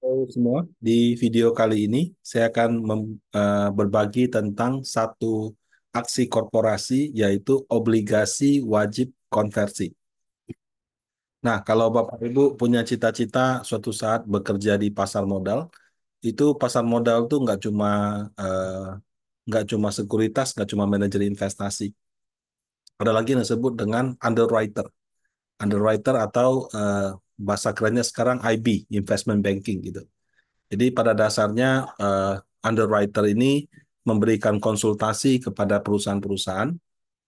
Halo semua, di video kali ini saya akan berbagi tentang satu aksi korporasi yaitu obligasi wajib konversi. Nah, kalau Bapak Ibu punya cita-cita suatu saat bekerja di pasar modal, itu pasar modal tuh nggak cuma sekuritas, nggak cuma manajer investasi. Ada lagi yang disebut dengan underwriter. Underwriter atau bahasa kerennya sekarang IB, investment banking gitu. Jadi pada dasarnya underwriter ini memberikan konsultasi kepada perusahaan-perusahaan,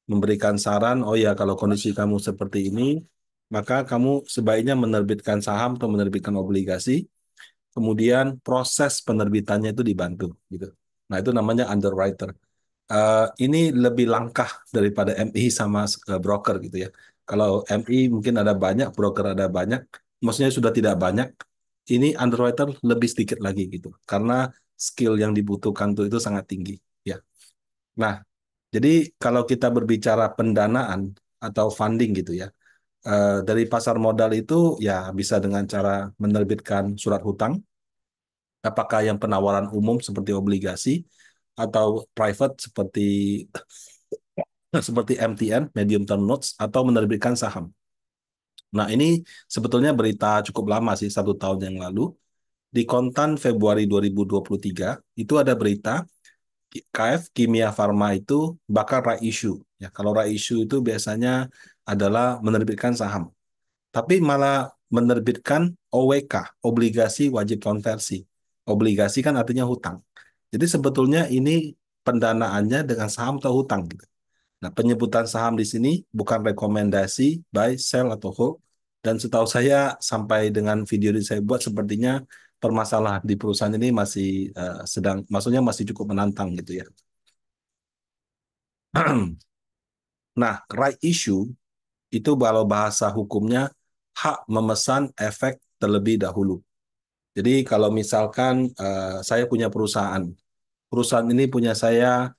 memberikan saran, oh ya kalau kondisi kamu seperti ini, maka kamu sebaiknya menerbitkan saham atau menerbitkan obligasi, kemudian proses penerbitannya itu dibantu gitu. Nah, itu namanya underwriter. Ini lebih langkah daripada MI sama broker gitu ya. Kalau MI mungkin ada banyak, broker ada banyak, maksudnya sudah tidak banyak. Ini underwriter lebih sedikit lagi gitu, karena skill yang dibutuhkan tuh itu sangat tinggi ya. Nah, jadi kalau kita berbicara pendanaan atau funding gitu ya, dari pasar modal itu ya bisa dengan cara menerbitkan surat hutang, apakah yang penawaran umum seperti obligasi atau private seperti MTN, medium term notes, atau menerbitkan saham. Nah, ini sebetulnya berita cukup lama sih, 1 tahun yang lalu. Di Kontan Februari 2023, itu ada berita KF Kimia Farma itu bakal right issue. Ya, kalau right issue itu biasanya adalah menerbitkan saham. Tapi malah menerbitkan OWK, obligasi wajib konversi. Obligasi kan artinya hutang. Jadi sebetulnya ini pendanaannya dengan saham atau hutang gitu. Nah, penyebutan saham di sini bukan rekomendasi buy, sell, atau hold. Dan setahu saya sampai dengan video ini saya buat sepertinya permasalahan di perusahaan ini masih maksudnya masih cukup menantang gitu ya. Nah, right issue itu kalau bahasa hukumnya hak memesan efek terlebih dahulu. Jadi kalau misalkan saya punya perusahaan, perusahaan ini punya saya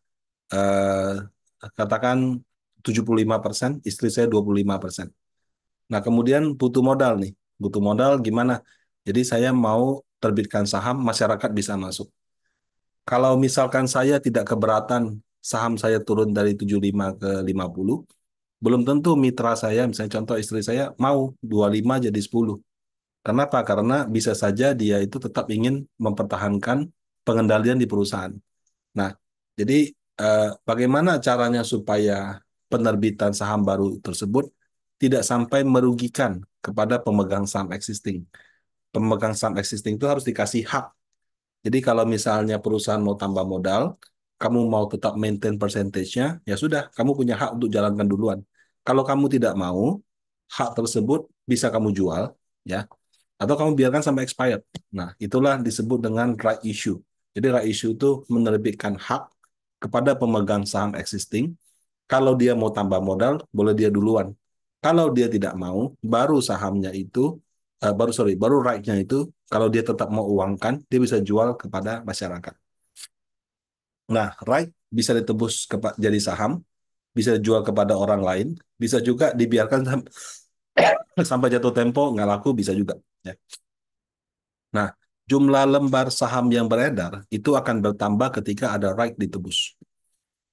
katakan 75%, istri saya 25%. Nah, kemudian butuh modal nih. Butuh modal gimana? Jadi saya mau terbitkan saham, masyarakat bisa masuk. Kalau misalkan saya tidak keberatan saham saya turun dari 75 ke 50, belum tentu mitra saya, misalnya contoh istri saya, mau 25 jadi 10. Kenapa? Karena bisa saja dia itu tetap ingin mempertahankan pengendalian di perusahaan. Nah, jadi bagaimana caranya supaya penerbitan saham baru tersebut tidak sampai merugikan kepada pemegang saham existing. Pemegang saham existing itu harus dikasih hak. Jadi kalau misalnya perusahaan mau tambah modal, kamu mau tetap maintain percentage-nya, ya sudah, kamu punya hak untuk jalankan duluan. Kalau kamu tidak mau, hak tersebut bisa kamu jual, ya, atau kamu biarkan sampai expired. Nah, itulah disebut dengan right issue. Jadi right issue itu menerbitkan hak kepada pemegang saham existing. Kalau dia mau tambah modal, boleh dia duluan. Kalau dia tidak mau, baru sahamnya itu, baru right-nya itu, kalau dia tetap mau uangkan, dia bisa jual kepada masyarakat. Nah, right bisa ditebus jadi saham, bisa jual kepada orang lain, bisa juga dibiarkan sampai jatuh tempo, nggak laku, bisa juga. Ya. Nah, jumlah lembar saham yang beredar itu akan bertambah ketika ada right ditebus.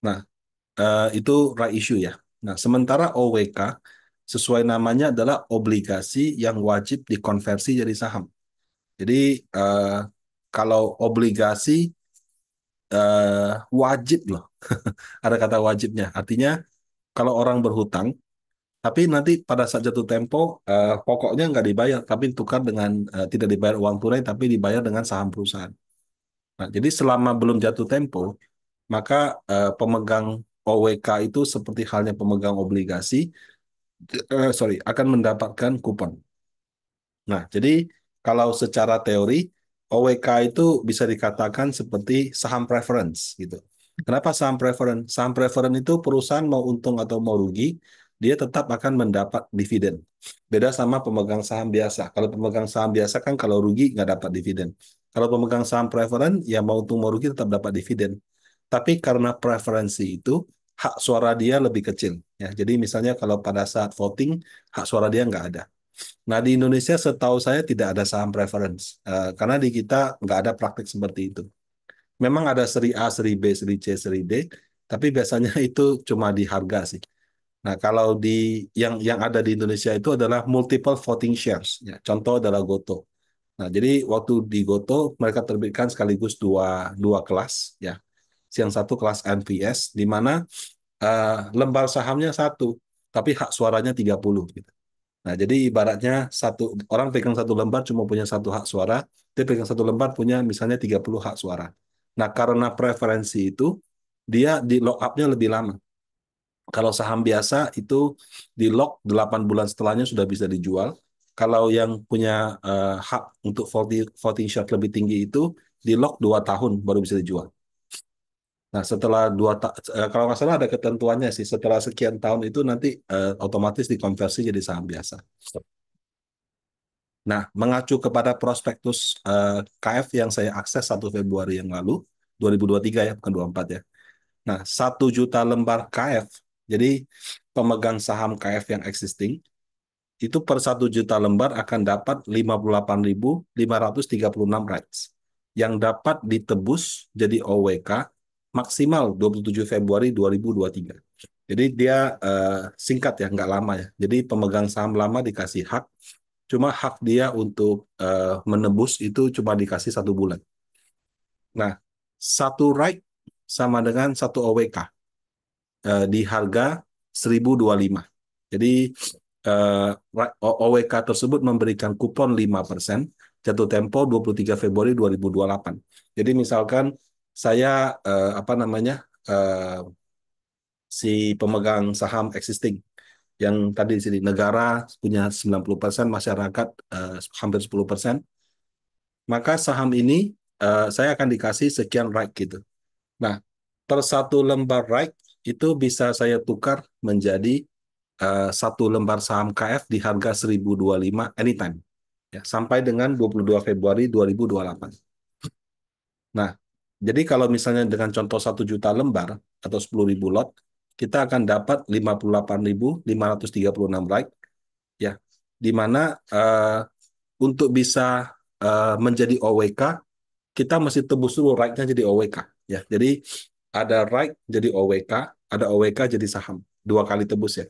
Nah, itu right issue ya. Nah, sementara OWK sesuai namanya adalah obligasi yang wajib dikonversi jadi saham. Jadi eh, kalau obligasi wajib loh, ada kata wajibnya. Artinya kalau orang berhutang, tapi nanti pada saat jatuh tempo pokoknya nggak dibayar, tapi tukar dengan tidak dibayar uang tunai, tapi dibayar dengan saham perusahaan. Nah, jadi selama belum jatuh tempo, maka pemegang OWK itu seperti halnya pemegang obligasi, akan mendapatkan kupon. Nah, jadi kalau secara teori OWK itu bisa dikatakan seperti saham preference gitu. Kenapa saham preference? Saham preference itu perusahaan mau untung atau mau rugi, dia tetap akan mendapat dividen. Beda sama pemegang saham biasa. Kalau pemegang saham biasa kan kalau rugi nggak dapat dividen. Kalau pemegang saham preference, ya mau untung mau rugi tetap dapat dividen. Tapi karena preferensi itu, hak suara dia lebih kecil. Ya, jadi misalnya kalau pada saat voting, hak suara dia nggak ada. Nah, di Indonesia setahu saya tidak ada saham preference. Karena di kita nggak ada praktik seperti itu. Memang ada seri A, seri B, seri C, seri D, tapi biasanya itu cuma di harga sih. Nah, kalau di yang ada di Indonesia itu adalah multiple voting shares. Ya, contoh adalah Goto. Nah, jadi waktu di Goto mereka terbitkan sekaligus dua kelas, ya. Yang satu kelas NVS, di mana lembar sahamnya satu, tapi hak suaranya 30. Gitu. Nah, jadi ibaratnya satu orang pegang satu lembar cuma punya satu hak suara, dia pegang satu lembar punya misalnya 30 hak suara. Nah, karena preferensi itu, dia di lock up-nya lebih lama. Kalau saham biasa itu di lock 8 bulan setelahnya sudah bisa dijual. Kalau yang punya hak untuk voting share lebih tinggi itu di lock 2 tahun baru bisa dijual. Nah, setelah kalau nggak salah ada ketentuannya sih, setelah sekian tahun itu nanti otomatis dikonversi jadi saham biasa. Nah, mengacu kepada prospektus KF yang saya akses 1 Februari yang lalu, 2023 ya, bukan 24 ya. Nah, 1 juta lembar KF, jadi pemegang saham KF yang existing, itu per 1 juta lembar akan dapat 58.536 rights. Yang dapat ditebus jadi OWK maksimal 27 Februari 2023. Jadi dia singkat ya, nggak lama ya. Jadi pemegang saham lama dikasih hak, cuma hak dia untuk menebus itu cuma dikasih 1 bulan. Nah, satu right sama dengan satu OWK di harga 1025. Jadi eh, OWK tersebut memberikan kupon 5%, jatuh tempo 23 Februari 2028. Jadi misalkan saya apa namanya si pemegang saham existing yang tadi di sini negara punya 90%, masyarakat hampir 10%, maka saham ini saya akan dikasih sekian right gitu. Nah, per 1 lembar right itu bisa saya tukar menjadi 1 lembar saham KF di harga 1025 anytime. Ya, sampai dengan 22 Februari 2028. Nah, jadi kalau misalnya dengan contoh 1 juta lembar atau 10.000 lot, kita akan dapat 58.536 right, ya, di mana untuk bisa menjadi OWK kita mesti tebus dulu right-nya jadi OWK, ya. Jadi ada right jadi OWK, ada OWK jadi saham, 2 kali tebus ya.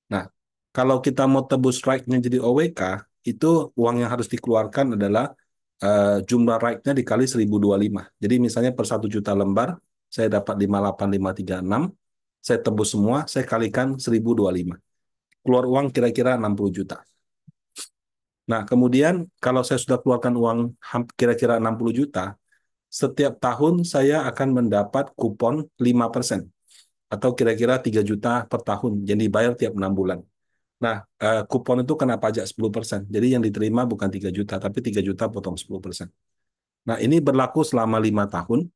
Nah, kalau kita mau tebus right-nya jadi OWK, itu uang yang harus dikeluarkan adalah jumlah right-nya dikali 1025. Jadi misalnya per 1 juta lembar, saya dapat 58.536, saya tebus semua, saya kalikan 1025. Keluar uang kira-kira 60 juta. Nah, kemudian kalau saya sudah keluarkan uang kira-kira 60 juta, setiap tahun saya akan mendapat kupon 5%, atau kira-kira 3 juta per tahun, yang dibayar tiap 6 bulan. Nah, kupon itu kena pajak 10%. Jadi yang diterima bukan 3 juta, tapi 3 juta potong 10%. Nah, ini berlaku selama 5 tahun.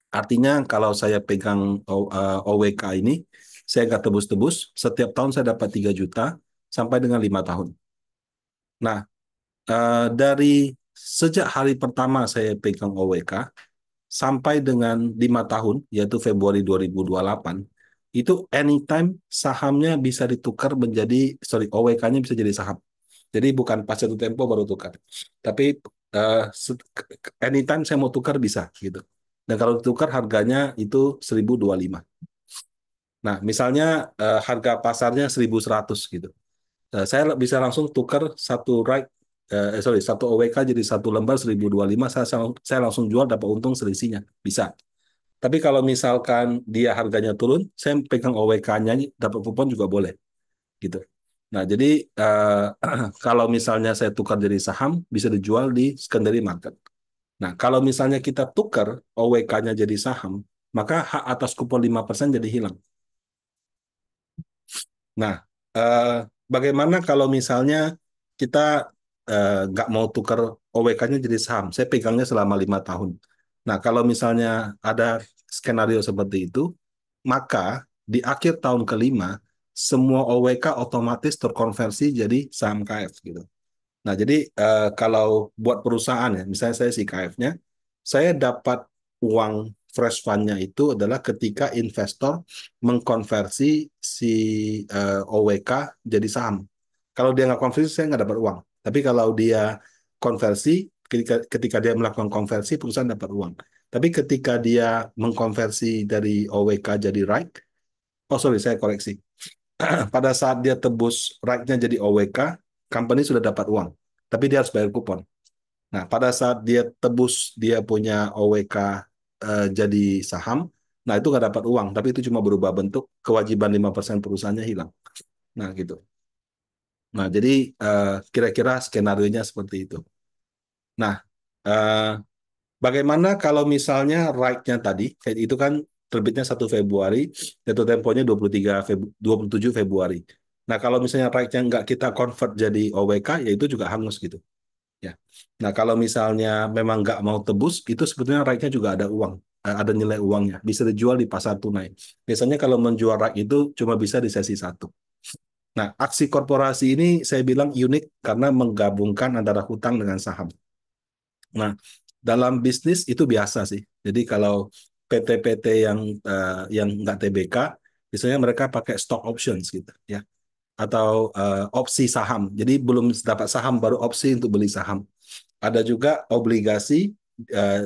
Artinya kalau saya pegang OWK ini, saya nggak tebus-tebus, setiap tahun saya dapat 3 juta sampai dengan 5 tahun. Nah, dari sejak hari pertama saya pegang OWK, sampai dengan 5 tahun, yaitu Februari 2028, itu anytime sahamnya bisa ditukar menjadi, sorry, OWK-nya bisa jadi saham. Jadi bukan pas jatuh tempo baru tukar. Tapi eh, anytime saya mau tukar bisa gitu. Dan kalau ditukar harganya itu 1025. Nah, misalnya harga pasarnya 1100 gitu. Saya bisa langsung tukar satu right, sorry, satu OWK jadi 1 lembar 1025, saya langsung jual dapat untung selisihnya. Bisa. Tapi kalau misalkan dia harganya turun, saya pegang OWK-nya dapat kupon juga boleh gitu. Nah, jadi kalau misalnya saya tukar jadi saham, bisa dijual di secondary market. Nah, kalau misalnya kita tukar OWK-nya jadi saham, maka hak atas kupon 5% jadi hilang. Nah, eh, bagaimana kalau misalnya kita nggak mau tukar OWK-nya jadi saham? Saya pegangnya selama 5 tahun. Nah, kalau misalnya ada skenario seperti itu, maka di akhir tahun kelima, semua OWK otomatis terkonversi jadi saham KF gitu. Nah, jadi kalau buat perusahaan ya, misalnya saya si KF-nya, saya dapat uang fresh fund-nya itu adalah ketika investor mengkonversi si OWK jadi saham. Kalau dia nggak konversi, saya nggak dapat uang. Tapi kalau dia konversi, ketika dia melakukan konversi, perusahaan dapat uang. Tapi ketika dia mengkonversi dari OWK jadi right, oh sorry, saya koreksi. Pada saat dia tebus right-nya jadi OWK, company sudah dapat uang. Tapi dia harus bayar kupon. Nah, pada saat dia tebus dia punya OWK jadi saham, nah itu nggak dapat uang, tapi itu cuma berubah bentuk, kewajiban 5% perusahaannya hilang. Nah, gitu. Nah, jadi kira-kira skenario-nya seperti itu. Nah, eh, bagaimana kalau misalnya right-nya tadi, kayak itu kan terbitnya 1 Februari, jatuh temponya 27 Februari. Nah, kalau misalnya right-nya nggak kita convert jadi OWK, ya itu juga hangus gitu. Ya. Nah, kalau misalnya memang nggak mau tebus, itu sebetulnya right-nya juga ada uang, ada nilai uangnya, bisa dijual di pasar tunai. Biasanya kalau menjual right itu cuma bisa di sesi satu. Nah, aksi korporasi ini saya bilang unik karena menggabungkan antara hutang dengan saham. Nah, dalam bisnis itu biasa sih. Jadi kalau PT-PT yang nggak TBK, biasanya mereka pakai stock options gitu ya, atau opsi saham. Jadi belum dapat saham baru opsi untuk beli saham. Ada juga obligasi,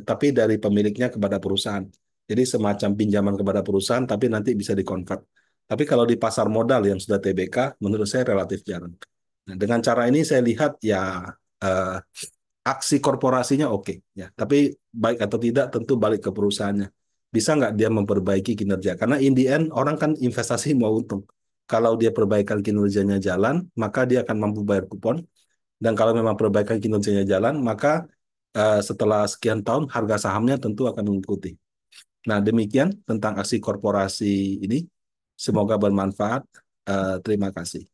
tapi dari pemiliknya kepada perusahaan. Jadi semacam pinjaman kepada perusahaan, tapi nanti bisa dikonvert. Tapi kalau di pasar modal yang sudah TBK, menurut saya relatif jarang. Nah, dengan cara ini saya lihat ya eh, aksi korporasinya oke, ya. Tapi baik atau tidak tentu balik ke perusahaannya. Bisa nggak dia memperbaiki kinerja? Karena in the end orang kan investasi mau untung. Kalau dia perbaikan kinerjanya jalan, maka dia akan mampu bayar kupon. Dan kalau memang perbaikan kinerjanya jalan, maka setelah sekian tahun harga sahamnya tentu akan mengikuti. Nah, demikian tentang aksi korporasi ini. Semoga bermanfaat. Terima kasih.